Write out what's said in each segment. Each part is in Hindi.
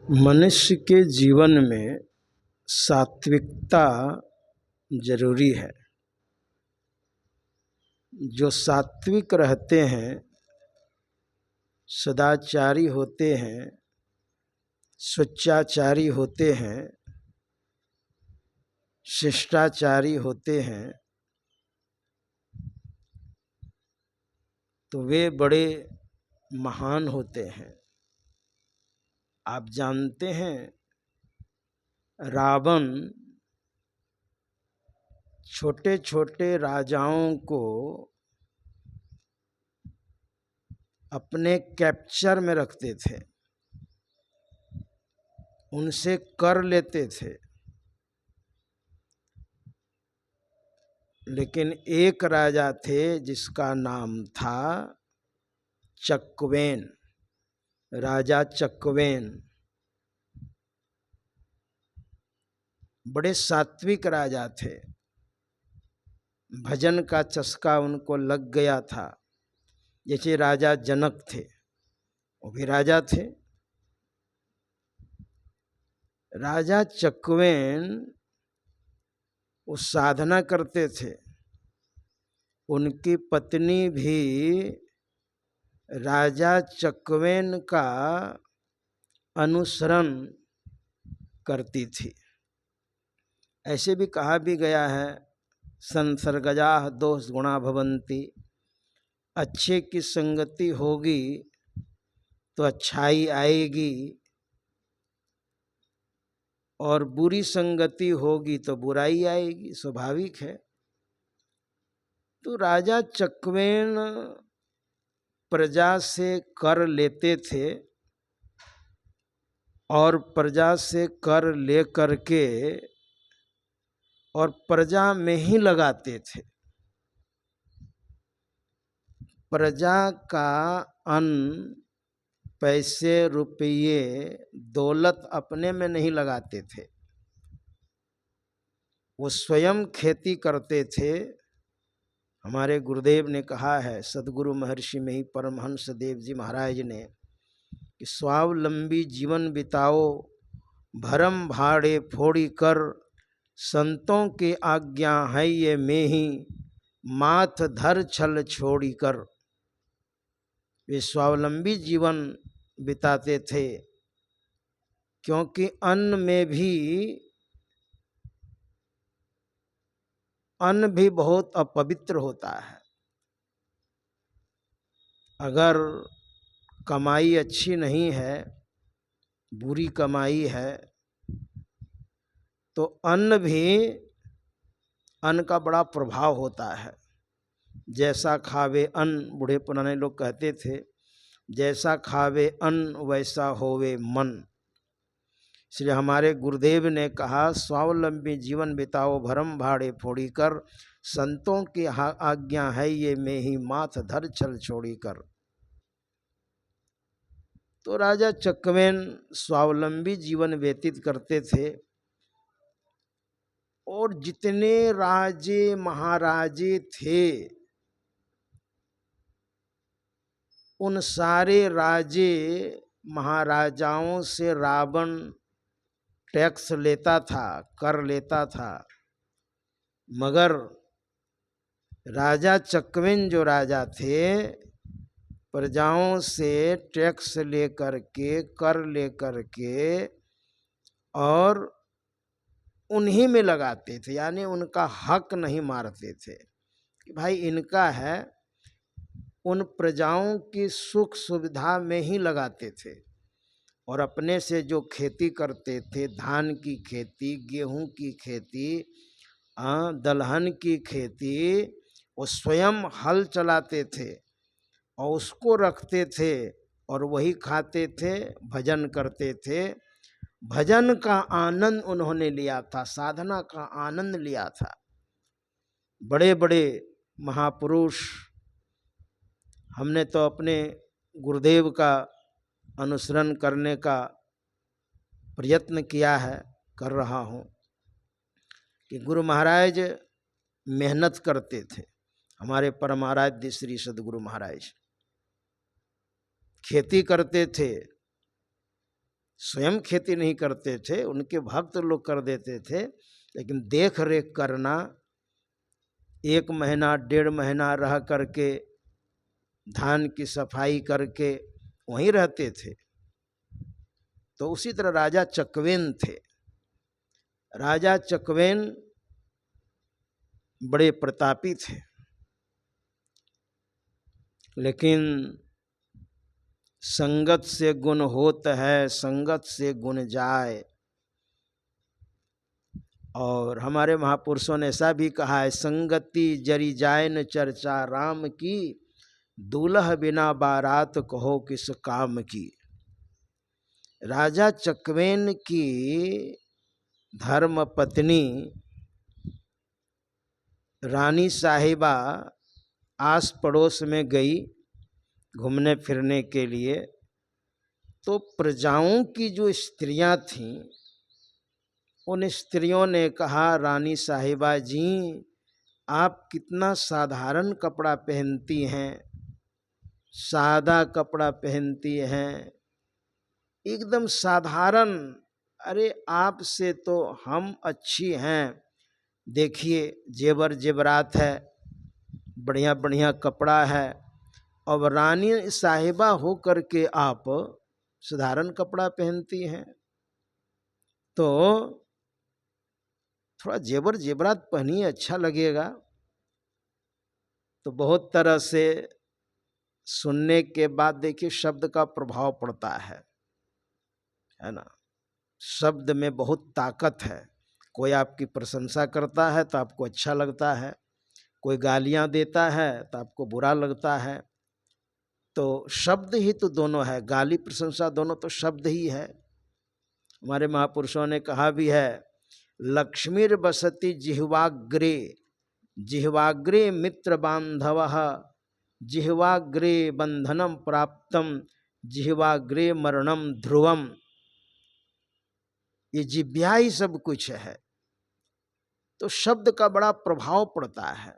मनुष्य के जीवन में सात्विकता जरूरी है। जो सात्विक रहते हैं, सदाचारी होते हैं, स्वच्छाचारी होते हैं, शिष्टाचारी होते हैं, तो वे बड़े महान होते हैं। आप जानते हैं, रावण छोटे छोटे राजाओं को अपने कैप्चर में रखते थे, उनसे कर लेते थे। लेकिन एक राजा थे जिसका नाम था चकवेन, राजा चकवेन। बड़े सात्विक राजा थे, भजन का चस्का उनको लग गया था। जैसे राजा जनक थे, वो भी राजा थे। राजा चकवेन वो साधना करते थे, उनकी पत्नी भी राजा चकवेन का अनुसरण करती थी। ऐसे भी कहा भी गया है, संसर्गजाः दोष गुणा भवन्ति। अच्छे की संगति होगी तो अच्छाई आएगी, और बुरी संगति होगी तो बुराई आएगी, स्वाभाविक है। तो राजा चकवेन प्रजा से कर लेते थे और प्रजा से कर ले करके और प्रजा में ही लगाते थे। प्रजा का अन्न, पैसे, रुपये, दौलत अपने में नहीं लगाते थे, वो स्वयं खेती करते थे। हमारे गुरुदेव ने कहा है, सदगुरु महर्षि में ही परमहंस देव जी महाराज ने, कि स्वावलंबी जीवन बिताओ, भरम भाड़े फोड़ी कर, संतों की आज्ञा है ये में ही, माथ धर छल छोड़ी कर। वे स्वावलंबी जीवन बिताते थे, क्योंकि अन्न भी बहुत अपवित्र होता है। अगर कमाई अच्छी नहीं है, बुरी कमाई है, तो अन्न का बड़ा प्रभाव होता है। जैसा खावे अन्न, बूढ़े पुराने लोग कहते थे, जैसा खावे अन्न वैसा होवे मन। इसलिए हमारे गुरुदेव ने कहा, स्वावलंबी जीवन बिताओ, भरम भाड़े फोड़ी कर, संतों की आज्ञा है ये में ही, माथ धर छल छोड़ी कर। तो राजा चकवेन स्वावलंबी जीवन व्यतीत करते थे, और जितने राजे महाराजे थे, उन सारे राजे महाराजाओं से रावण टैक्स लेता था, कर लेता था। मगर राजा चकवेन जो राजा थे, प्रजाओं से टैक्स लेकर के, कर लेकर के, और उन्हीं में लगाते थे। यानी उनका हक नहीं मारते थे कि भाई इनका है, उन प्रजाओं की सुख सुविधा में ही लगाते थे। और अपने से जो खेती करते थे, धान की खेती, गेहूं की खेती, दलहन की खेती, वो स्वयं हल चलाते थे और उसको रखते थे और वही खाते थे, भजन करते थे। भजन का आनंद उन्होंने लिया था, साधना का आनंद लिया था। बड़े बड़े महापुरुष, हमने तो अपने गुरुदेव का अनुसरण करने का प्रयत्न किया है, कर रहा हूँ, कि गुरु महाराज मेहनत करते थे। हमारे परमाराध्य श्री सदगुरु महाराज खेती करते थे, स्वयं खेती नहीं करते थे, उनके भक्त लोग कर देते थे, लेकिन देख रेख करना, 1 महीना 1.5 महीना रह करके धान की सफाई करके वहीं रहते थे। तो उसी तरह राजा चकवेन थे। राजा चकवेन बड़े प्रतापी थे, लेकिन संगत से गुण होत है, संगत से गुण जाए। और हमारे महापुरुषों ने ऐसा भी कहा है, संगति जरी जाए न चर्चा राम की, दूल्हा बिना बारात कहो किस काम की। राजा चकवेन की धर्म पत्नी रानी साहिबा आस पड़ोस में गई घूमने फिरने के लिए, तो प्रजाओं की जो स्त्रियां थीं, उन स्त्रियों ने कहा, रानी साहिबा जी आप कितना साधारण कपड़ा पहनती हैं, सादा कपड़ा पहनती हैं, एकदम साधारण, अरे आपसे तो हम अच्छी हैं, देखिए जेवर जेवरात है, बढ़िया बढ़िया कपड़ा है, और रानी साहिबा हो करके आप साधारण कपड़ा पहनती हैं। तो थोड़ा जेवर जेवरात पहनिए, अच्छा लगेगा। तो बहुत तरह से सुनने के बाद देखिए शब्द का प्रभाव पड़ता है ना। शब्द में बहुत ताकत है। कोई आपकी प्रशंसा करता है तो आपको अच्छा लगता है, कोई गालियां देता है तो आपको बुरा लगता है। तो शब्द ही तो दोनों है, गाली प्रशंसा दोनों तो शब्द ही है। हमारे महापुरुषों ने कहा भी है, लक्ष्मीर बसति जिह्वाग्रे, जिह्वाग्रे मित्र बांधवः, जिह्वाग्रे बंधनम प्राप्तम, जिह्वाग्रे मरणम ध्रुवम। ये जिह्वा ही सब कुछ है। तो शब्द का बड़ा प्रभाव पड़ता है।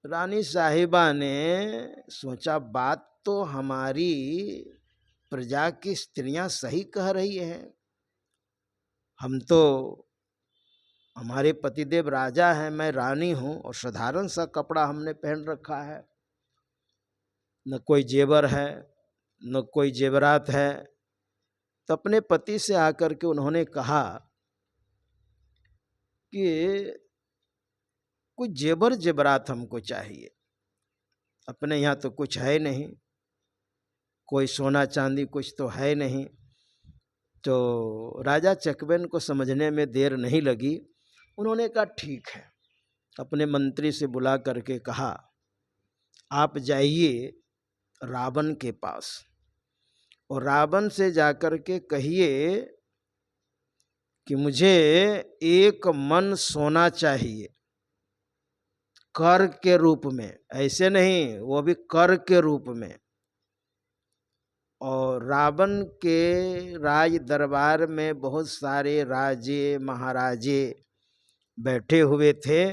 रानी साहिबा ने सोचा, बात तो हमारी प्रजा की स्त्रियां सही कह रही हैं, हम तो, हमारे पतिदेव राजा हैं, मैं रानी हूं, और साधारण सा कपड़ा हमने पहन रखा है, न कोई जेवर है न कोई जेवरात है। तो अपने पति से आकर के उन्होंने कहा कि कुछ जेवर जेवरात हमको चाहिए, अपने यहाँ तो कुछ है नहीं, कोई सोना चांदी कुछ तो है नहीं। तो राजा चकवेन को समझने में देर नहीं लगी। उन्होंने कहा ठीक है, अपने मंत्री से बुला करके कहा, आप जाइए रावण के पास और रावण से जाकर के कहिए कि मुझे 1 मन सोना चाहिए, कर के रूप में, ऐसे नहीं, वो भी कर के रूप में। और रावण के राज दरबार में बहुत सारे राजे महाराजे बैठे हुए थे।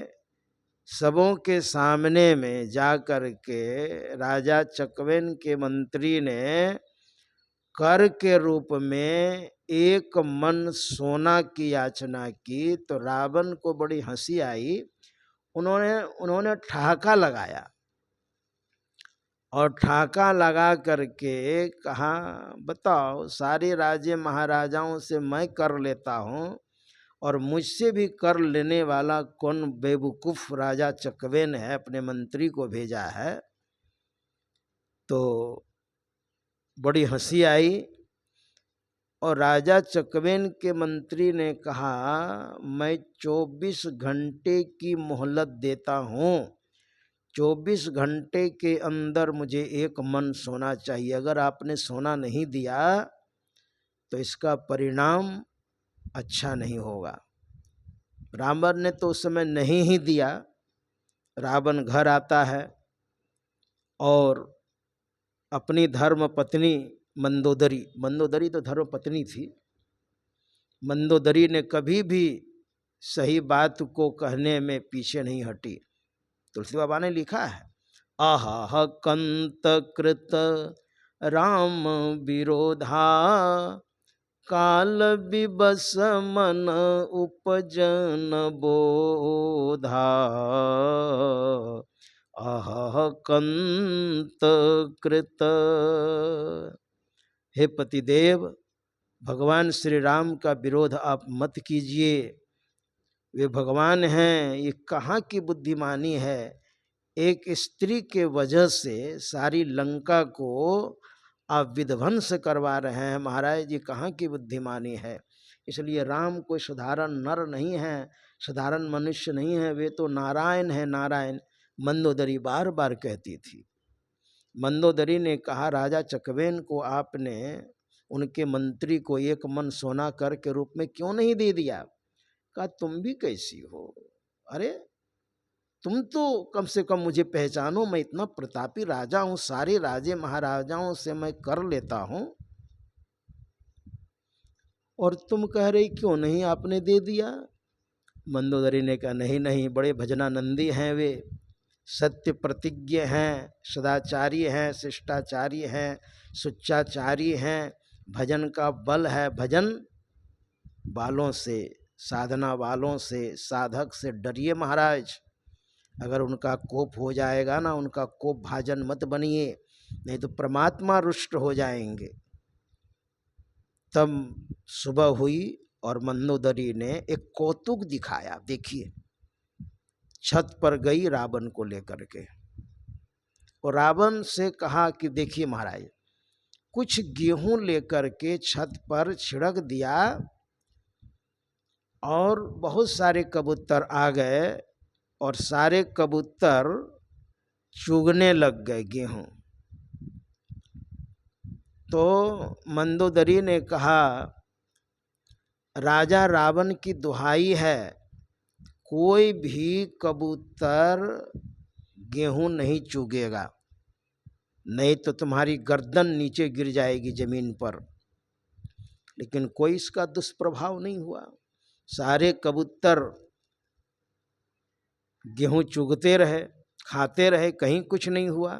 सबों के सामने में जा कर के राजा चकवेन के मंत्री ने कर के रूप में 1 मन सोना की याचना की। तो रावण को बड़ी हंसी आई। उन्होंने ठहाका लगाया और ठहाका लगा करके कहा, बताओ, सारे राजे महाराजाओं से मैं कर लेता हूँ और मुझसे भी कर लेने वाला कौन बेवकूफ राजा चकवेन है, अपने मंत्री को भेजा है। तो बड़ी हंसी आई और राजा चकवेन के मंत्री ने कहा, मैं 24 घंटे की मोहलत देता हूँ, 24 घंटे के अंदर मुझे 1 मन सोना चाहिए। अगर आपने सोना नहीं दिया तो इसका परिणाम अच्छा नहीं होगा। रावण ने तो उस समय नहीं ही दिया। रावण घर आता है और अपनी धर्म पत्नी मंदोदरी, मंदोदरी तो धर्म पत्नी थी, मंदोदरी ने कभी भी सही बात को कहने में पीछे नहीं हटी। तुलसी बाबा ने लिखा है, आह कंत कृत राम विरोधा, काल विबस मन उपजन बोधा, अह कंत कृत। हे पतिदेव, भगवान श्री राम का विरोध आप मत कीजिए, वे भगवान हैं, ये कहाँ की बुद्धिमानी है। एक स्त्री के वजह से सारी लंका को आप विध्वंस करवा रहे हैं महाराज, ये कहाँ की बुद्धिमानी है। इसलिए राम कोई साधारण नर नहीं है, साधारण मनुष्य नहीं है, वे तो नारायण है, नारायण। मंदोदरी बार बार कहती थी। मंदोदरी ने कहा, राजा चकवेन को आपने उनके मंत्री को 1 मन सोना कर के रूप में क्यों नहीं दे दिया। कहा, तुम भी कैसी हो, अरे तुम तो कम से कम मुझे पहचानो, मैं इतना प्रतापी राजा हूं, सारे राजे महाराजाओं से मैं कर लेता हूं, और तुम कह रही क्यों नहीं आपने दे दिया। मंदोदरी ने कहा, नहीं नहीं, बड़े भजनानंदी हैं वे, सत्य प्रतिज्ञ हैं, सदाचारी हैं, शिष्टाचारी हैं, सुच्चाचारी हैं, भजन का बल है। भजन वालों से, साधना वालों से, साधक से डरिए महाराज। अगर उनका कोप हो जाएगा ना, उनका कोप भाजन मत बनिए, नहीं तो परमात्मा रुष्ट हो जाएंगे। तब सुबह हुई और मंदोदरी ने एक कौतुक दिखाया। देखिए, छत पर गई रावण को लेकर के, और रावण से कहा कि देखिए महाराज, कुछ गेहूं लेकर के छत पर छिड़क दिया और बहुत सारे कबूतर आ गए और सारे कबूतर चुगने लग गए गेहूं। तो मंदोदरी ने कहा, राजा रावण की दुहाई है, कोई भी कबूतर गेहूं नहीं चुगेगा, नहीं तो तुम्हारी गर्दन नीचे गिर जाएगी जमीन पर। लेकिन कोई इसका दुष्प्रभाव नहीं हुआ, सारे कबूतर गेहूं चुगते रहे, खाते रहे, कहीं कुछ नहीं हुआ।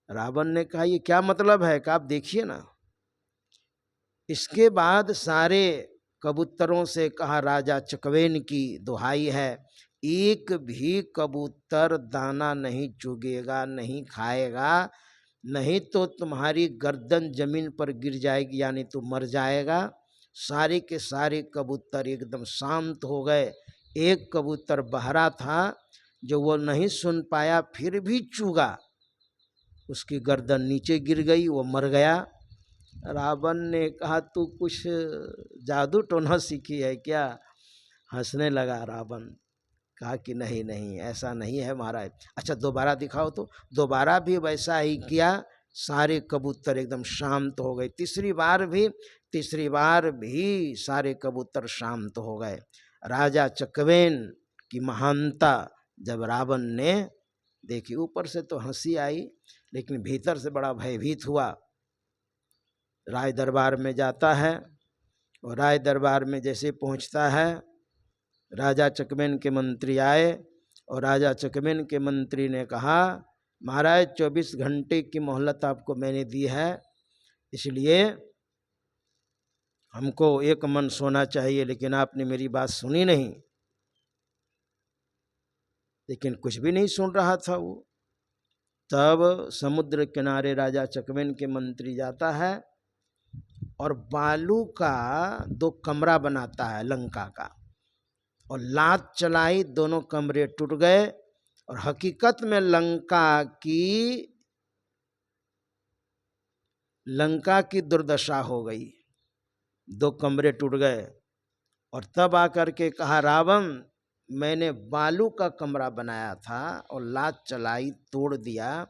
रावण ने कहा, ये क्या मतलब है कि आप देखिए ना। इसके बाद सारे कबूतरों से कहा, राजा चकवेन की दुहाई है, एक भी कबूतर दाना नहीं चुगेगा, नहीं खाएगा, नहीं तो तुम्हारी गर्दन जमीन पर गिर जाएगी, यानी तू मर जाएगा। सारे के सारे कबूतर एकदम शांत हो गए। एक कबूतर बहरा था, जो वो नहीं सुन पाया, फिर भी चूगा, उसकी गर्दन नीचे गिर गई, वो मर गया। रावण ने कहा, तू कुछ जादू टोना सीखी है क्या। हंसने लगा रावण, कहा कि नहीं नहीं, ऐसा नहीं है महाराज। अच्छा दोबारा दिखाओ। तो दोबारा भी वैसा ही किया, सारे कबूतर एकदम शांत हो गए। तीसरी बार भी सारे कबूतर शांत हो गए। राजा चकवेन की महानता जब रावण ने देखी, ऊपर से तो हंसी आई, लेकिन भीतर से बड़ा भयभीत हुआ। राय दरबार में जाता है, और राय दरबार में जैसे पहुंचता है, राजा चकवेन के मंत्री आए, और राजा चकवेन के मंत्री ने कहा, महाराज 24 घंटे की मोहलत आपको मैंने दी है, इसलिए हमको 1 मन सोना चाहिए, लेकिन आपने मेरी बात सुनी नहीं। लेकिन कुछ भी नहीं सुन रहा था वो। तब समुद्र किनारे राजा चकवेन के मंत्री जाता है और बालू का 2 कमरा बनाता है लंका का, और लात चलाई, दोनों कमरे टूट गए, और हकीकत में लंका की दुर्दशा हो गई, 2 कमरे टूट गए। और तब आकर के कहा, रावण, मैंने बालू का कमरा बनाया था और लात चलाई, तोड़ दिया,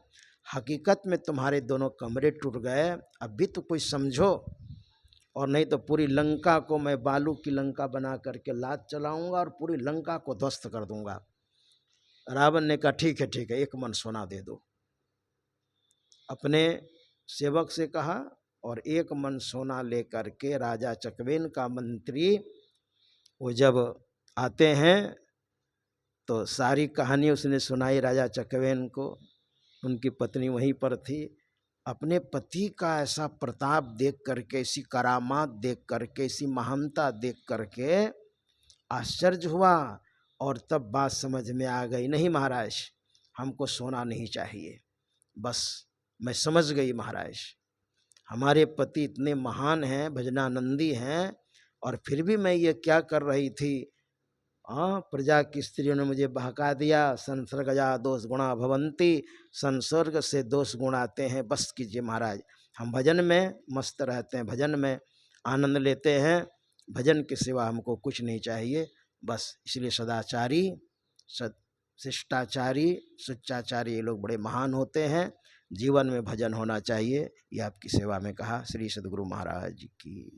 हकीकत में तुम्हारे दोनों कमरे टूट गए, अब भी तो कोई समझो, और नहीं तो पूरी लंका को मैं बालू की लंका बना करके लात चलाऊंगा और पूरी लंका को ध्वस्त कर दूंगा। रावण ने कहा, ठीक है ठीक है, 1 मन सोना दे दो। अपने सेवक से कहा, और 1 मन सोना लेकर के राजा चकवेन का मंत्री वो जब आते हैं, तो सारी कहानी उसने सुनाई राजा चकवेन को। उनकी पत्नी वहीं पर थी। अपने पति का ऐसा प्रताप देख करके, ऐसी करामात देख करके, ऐसी महानता देख करके आश्चर्य हुआ। और तब बात समझ में आ गई, नहीं महाराज हमको सोना नहीं चाहिए, बस मैं समझ गई महाराज हमारे पति इतने महान हैं, भजनानंदी हैं, और फिर भी मैं ये क्या कर रही थी। हाँ, प्रजा की स्त्रियों ने मुझे बहका दिया। संसर्गजा दोष गुणा भवंती, संसर्ग से दोष गुण आते हैं। बस कीजिए महाराज, हम भजन में मस्त रहते हैं, भजन में आनंद लेते हैं, भजन के सिवा हमको कुछ नहीं चाहिए बस। इसलिए सदाचारी, शिष्टाचारी, सुचाचारी ये लोग बड़े महान होते हैं। जीवन में भजन होना चाहिए, ये आपकी सेवा में कहा। श्री सद्गुरु महाराज की।